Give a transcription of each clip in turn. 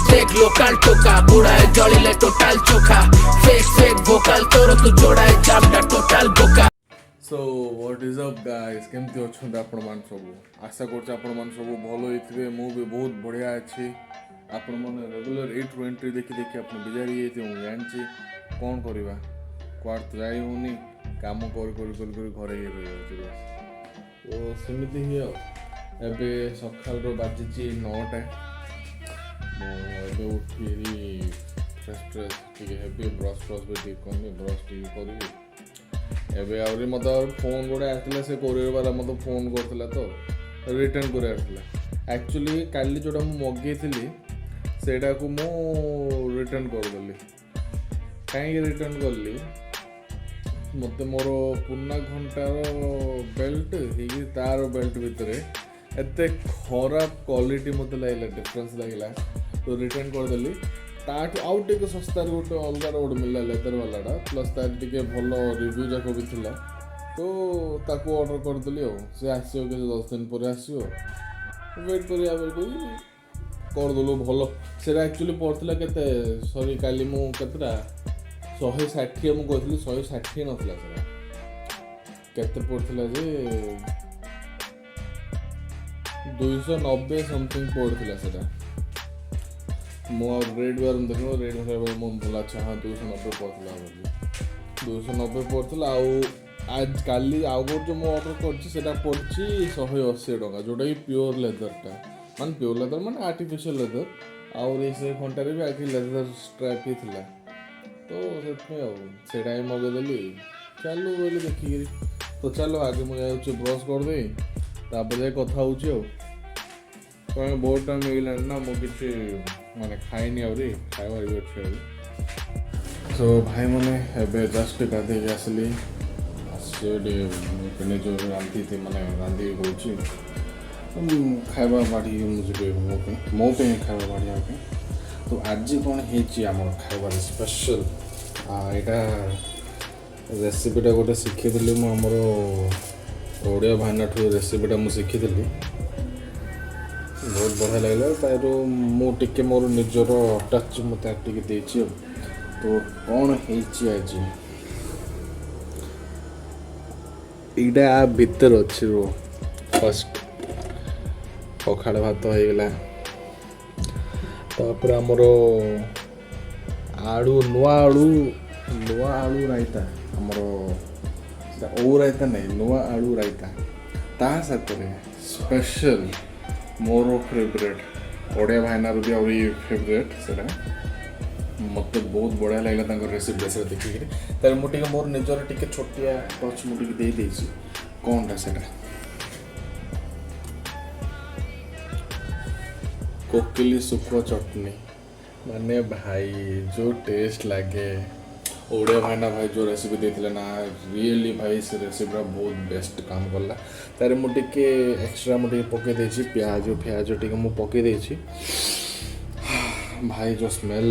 Fake local टोका बुड़ाए जलिले total चोखा fake Bhokaal तोर तू जोड़ाए जामटा टोटल बोका। So what is up guys केमती अच्छे आपण मान सब आशा कर आपण मान सब भल होइथिबे मु भी बहुत बढ़िया अछि आपण मन रेगुलर 820 देखि देखि आपण बिजारी जेते मु जानछि कोन करबा क्वार तो जाई होनी काम कर घरे ही रहि जाउछि तो सेमिति ही एबे सकाल रो बाजिछि 9टा मु एबे उठिरी फ्रेश टिके हेबी ब्रश भी ठीक करनी ब्रश टिके करी एबे आउरी मत फोन गोटे आसला से कोरियर वाला मत फोन करथिला तो रिटर्न करे आसला एक्चुअली काली जोटा मु मगेइथिली सेटा को मु रिटर्न कर देली काहे रिटर्न करली मते मोर पुन्ना घंटार बेल्ट ही तार बेल्ट भितरे एते खराब क्वालिटी मते लागला डिफरेंस लागला तो रिटर्न कर देली ताठ आउ टिके सस्तार गोटे अलगा रोड मिलला लेदर वालाटा प्लस तार टिके भल रिव्यू जाक भी थिला तो ताको ऑर्डर कर देली से आसियो के 10 दिन पर आसियो वेट करिया कर देलु भल सेटा एक्चुअली पड़थिला केते सॉरी काली मु केतरा 160 मु कहथि 160 नथिला सेटा केते पड़थिला जे 290 समथिंग पड़थिला सेटा मो रेड वार देखो रेड वार मो भला अच्छा हाँ 290 पड़थिला बोली 290 पड़थिला आज काली आउ जो मो ऑर्डर करछि सेटा पड़छि 180 टका जोटा कि प्योर लेदरटा मान प्योर लेदर मान आर्टिफिशियल लेदर आउ से घंटारे भी आखि लेदर स्ट्रैप ही थिला तो सेतमे सेटा ही मगेदेली चलो बोली देखिकी तो चलो आगे मुझे ब्रश कर दे तापर कथा हो बहुत टाइम मिलला ना मुझे माने खाइनी आउरी खाइबार भी अच्छे सो भाई मैंने एबे जस्ट गाधे आसली जो रांधी थी मैंने रांधी होची खाइबा बाड़ी मुझे मो पे खाइबा बाड़ी तो आज कौन है खाइबार स्पेशल यहाँ रेसिपीटा गोटे शिखी मुझे ओडिया भाईना ठू रेसिपीटा मुझे शिखी बहुत बढ़िया लगला तार मुझे मोर निजर टच मत देती तो कौन है आज यहाँ भितर अच्छी रो फर्स्ट पखाड़ भात होगला तापर आमर आलू नुआ आलू रायता आमर ओ रायता नहीं नुआ आलू रायता ता साथ स्पेशल मोर फेवरेट ओडिया भाईनार भी आउरी फेवरेट सेटा मत बहुत बढ़िया लगला रेसिपी से देखिक तार मुझे मोर निजर टिके छोटिया टच मुझे दे देछि कौनटा सेटा कोकिली सुखुआ चटनी माने भाई जो टेस्ट लगे ओडिया भाईना भाई जो रेसिपी देते ना रियली भाई से रेसिपी बहुत बेस्ट काम कला तार मुझे एक्सट्रा मुझे पकई देछि प्याज टिके मु पकई देछि भाई जो स्मेल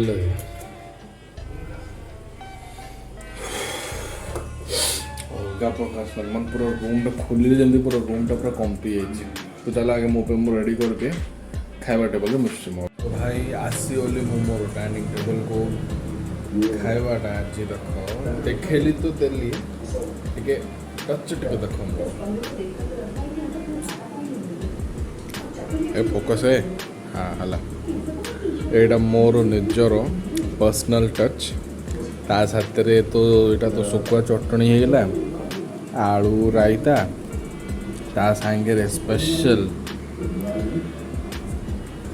अलग प्रकार स्मेल मन पूरा रूमटा खोलिले जल्दी पूरा रूमटा पूरा कंपी जाइए तो चल आगे मो पे मु रेडी करके खाइबा टेबल में मिश्र मो तो भाई आसी ओली मु मोर डाइनिंग टेबल को खाइबाटा आज रख देखेली तो देली टिके टच टिके देख ए फोकस है हाँ हला एटा मोर निजर पर्सनल टच ता साथ रे तो एटा तो सुकुआ चटनी हो गला आलू रायता ता सांगे स्पेशल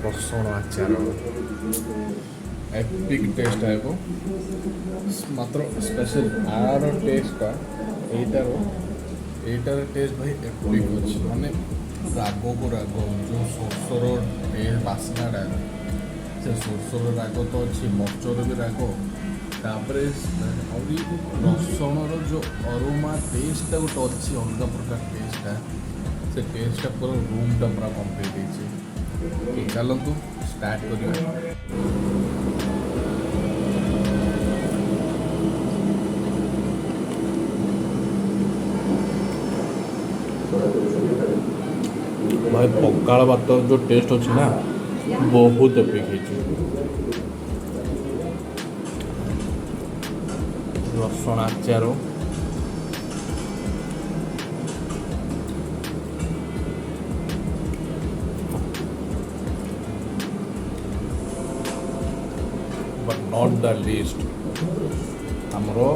रसुण आचार एपिक टेस्ट है वो मात्र स्पेशल आर टेस्टा एटार टेस्ट भाई एपिक अच्छे माने राग को राग जो सोरसर टेस्ट बास्नाटा से सोरसर राग तो अच्छी मरचर भी राग तापर रसुणर जो अरोमा टेस्टा गोटे अच्छी अलग प्रकार टेस्टा से टेस्टा पूरा रूमटा पूरा कंप्लीट होती चलतु स्टार्ट करिया भाई पखाड़ भात जो टेस्ट अच्छे ना बहुत अपेक्षी रसुण आचार but not the least हमरो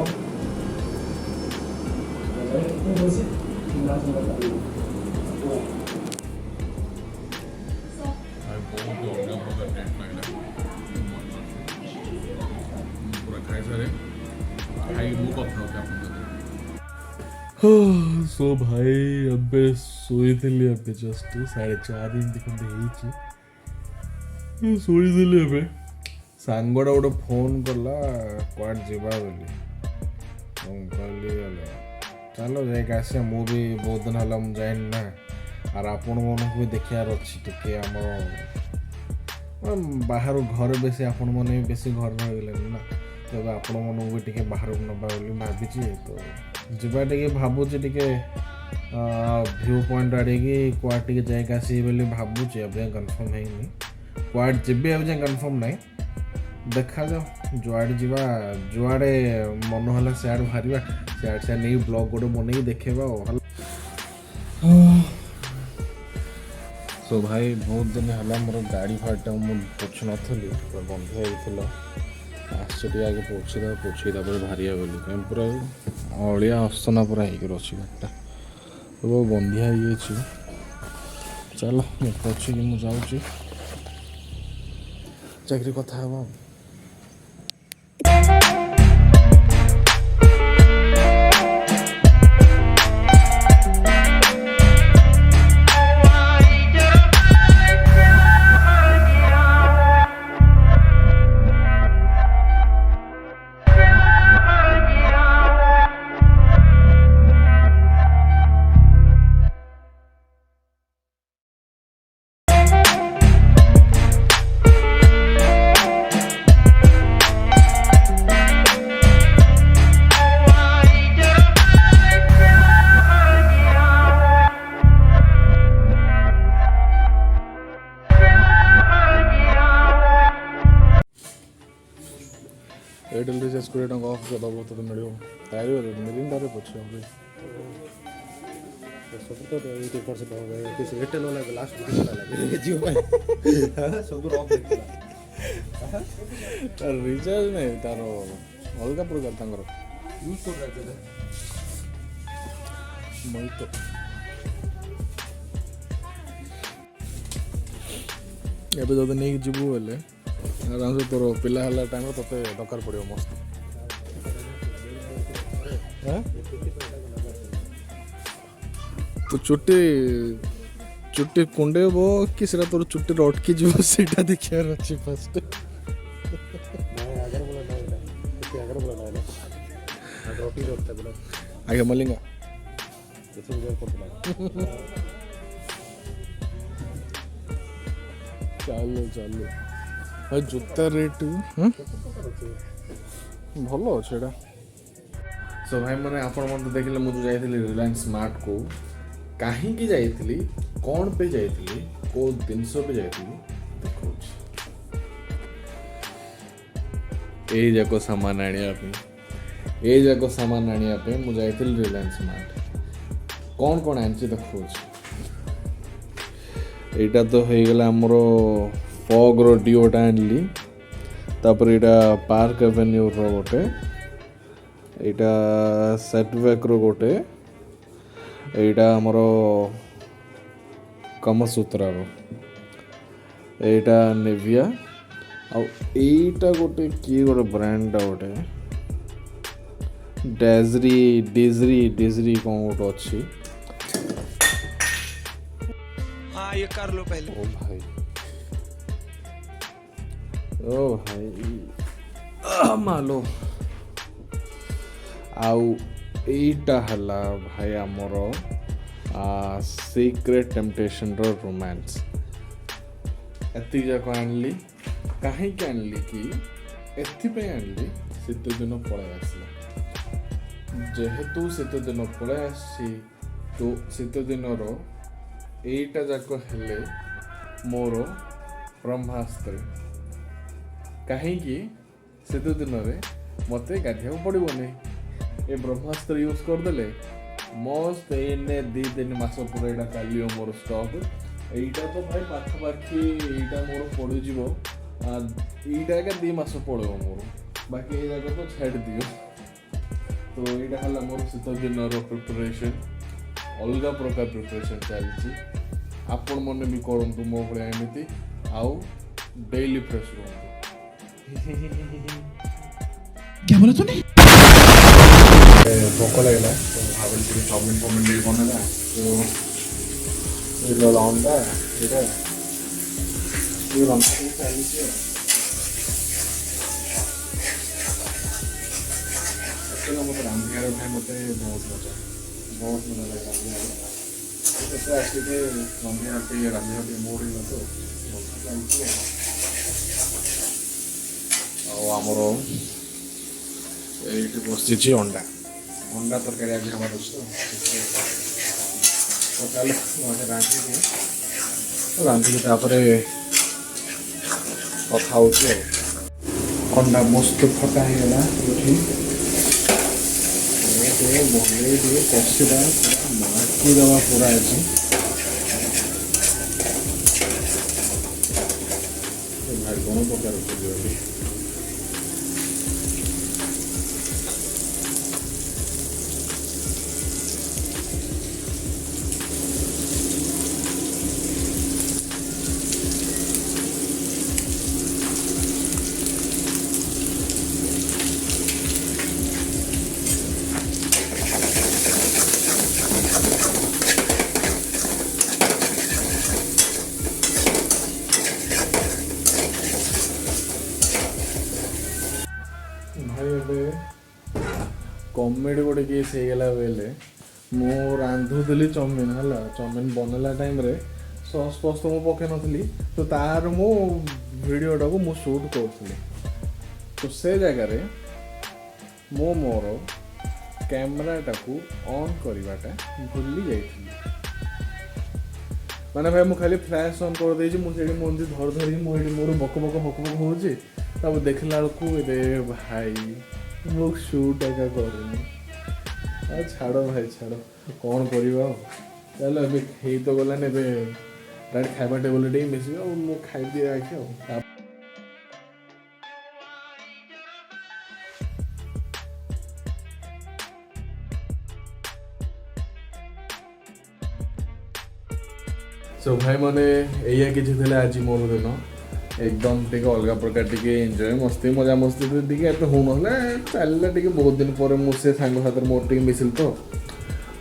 सो भाई अबे शोईली अबे जस्ट 4:30 खंडे शोईली अबे सांगड़ा गोटे फोन कला क्वाड जीवा बोली कहली चलो जाइक आस भी बहुत दिन है मुझे जाइन ना आर आपण मन को भी देखार अच्छी टे आम बाहर घर बेसी आपण मैंने बेसी घर रही ना जब आपण मन को भी टे बाहर नवा बोली भावी तो जीवा टे भावुचे टे व्यू पॉइंट आड़े क्वाड टे जाइक आस भावुचे अब कन्फर्म है क्वाड जी अब कन्फर्म ना देखा जाओ जुआड़े जीवा जुआड़े मन है सियाड़ बाहर सियाड़ सियाड़ नहीं ब्लॉग गोटे बन देखेबा सो भाई बहुत दिन है मोर गाड़ी फाटा मुझे पोछ नी बंध होता आश्चर्य आगे पोछीदा बाहरिया बोली कहीं पूरा अलिया असना पूरा होकर अच्छी गाड़ीटा तो बंधिया हो चलो पोछी कि मुझे जाऊँगी चाकरी कथा हवा एयरटेल रिचार्ज 20 टका ऑफ कर दबो तो मिलियो तारी मिलिन दारे पूछो भाई सब तो 80% हो गए किस एयरटेल वाला लास्ट वीडियो लगे जियो भाई सब ऑफ देखला तार रिचार्ज नहीं तारो अलगा प्रकार तांगर यूज कर रहे थे मैं तो ଏବେ ଯଦି ନେଇକି ଯିବୁ ବୋଲେ आराम से तोर पिला हला टाइम तोते दरकार पड़ो मस्त तो चुट्टी कुंडेब कि तोर चुट्टी अटकी जीव से देखियार अच्छी फर्स्ट आगे मलिंगा चलो चलो भाई जूता रेट भल अच्छे सो भाई मैंने आपण मन देखिले मुझे जाइए रिलायंस स्मार्ट को कहीं जाइए कौन पे जाइए को जिनस पे जाइए देखो यही जाक सामान आने यही जाक सामान आने मुझे जाइए रिलायंस स्मार्ट कौन कौन आनी देखो यहाँ तो हो गला आमर फॉग रो डिओटा आनली तापर इटा पार्क एवेन्यू रो गोटे इटा सेटबैक रो गोटे एटा हमर कमसूत्रा रो एटा नेविया आ एटा गोटे की गोटे ब्रांड गोटे डिजरी कौन गोटे अच्छी हाँ ये कर लो पहले ओ भाई मालो आउ एटा हला भाई आमर सीक्रेट टेम्पटेशन रो रोमांस एति जाक आनली कहीं आनली कि एथि आनली शीत दिन पलै आसला जेहेतु शीत दिन पलै आसी तो शीत दिन रो एटा जाक हेले मोर ब्रह्मास्त्र कहीं से दिन में मत गाधिया पड़ोनी ये ब्रह्मास्त्र यूज करदे मस्त एने 2-3 मास पूरा यहाँ चलो मोर स्टक यहीटा तो भाई पाखापाखि यहाँ मोर पड़ यहीटा एका 2 मास पड़ो मोर बाकी ये जाक तो छाड़ दियो। तो यहाँ है मोर शीत दिन प्रिपरेशन अलग प्रकार प्रिपरेशन चलती आपण मैंने भी करूँ मो भाया एमती आउ डेली फ्रेश क्या बोला तूने? भोक लगला तो भाविल चाउमिन फाउमिन बनेगा तो अंडा ये रंधा चली मत रांधियार भाई मत बहुत मजा लगे रांधियार आसिक रंधिया रांधिया मोड़ तो आमर ये बसी अंडा अंडा तरकारी आज हमारे तो चलो रांधिकी कथा अंडा मस्त फटा होगा ये कषा माटी दवा पूरा अच्छी भाई कौन प्रकार कमेडी गोटे केस होगा बेले मु रांधुली चाउमिन है चाउमिन बनला टाइम रे सस फस तो मुझे पके नी तो तार मो भिडटा को मु शूट करी तो से जगार मो मोर कैमेराटा को ऑन करवाटा भूली जाइए माने भाई मुझे खाली फ्लैश ऑन कर दे मुझे मंदी धर धर मोर बक बक बक बक हो देखला रे भाई मु शूट एका करूनी छाड़ भाई छाड़ कौन कर चलो ए खई तो गलान डायरेक्ट खाइबा टेबल टे मिस मुझे खाई दिए आखि सो भाई मैंने या कि आज मोर दिन एकदम टे अलग प्रकार टे एंजॉय मस्ती मजा मस्ती टे होना चलला टे बहुत दिन पर मुझे सांग साथ मोर टे मिसिल तो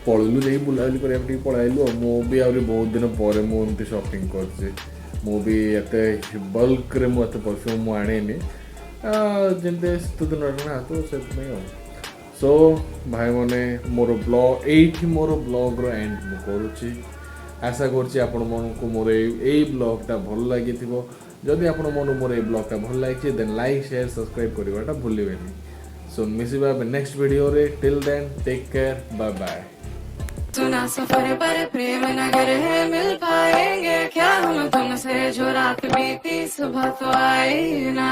पलू जा बुलाबुली करके पलैलु मु भी आहरी बहुत दिन पर मुझे शॉपिंग कर बल्क रे मुझे परफ्यूम मु आने जमी शीत दिन ना तो से सो भाई मैंने मोर ब्लॉग ये मोर ब्लॉग रो एंड मु करुच्ची आशा करछि आपण को मोर ए ब्लॉगटा भल लगी जदि आपण मन मोर ए ब्लॉगटा भल लगी देन लाइक शेयर सब्सक्राइब करवाटा भूलिबेनी। सो मिसिबा नेक्स्ट वीडियो रे till then take care bye bye. सुना सफर पर प्रेम नगर है मिल पाएंगे क्या हम तुमसे जो रात बीती सुबह तो आई ना।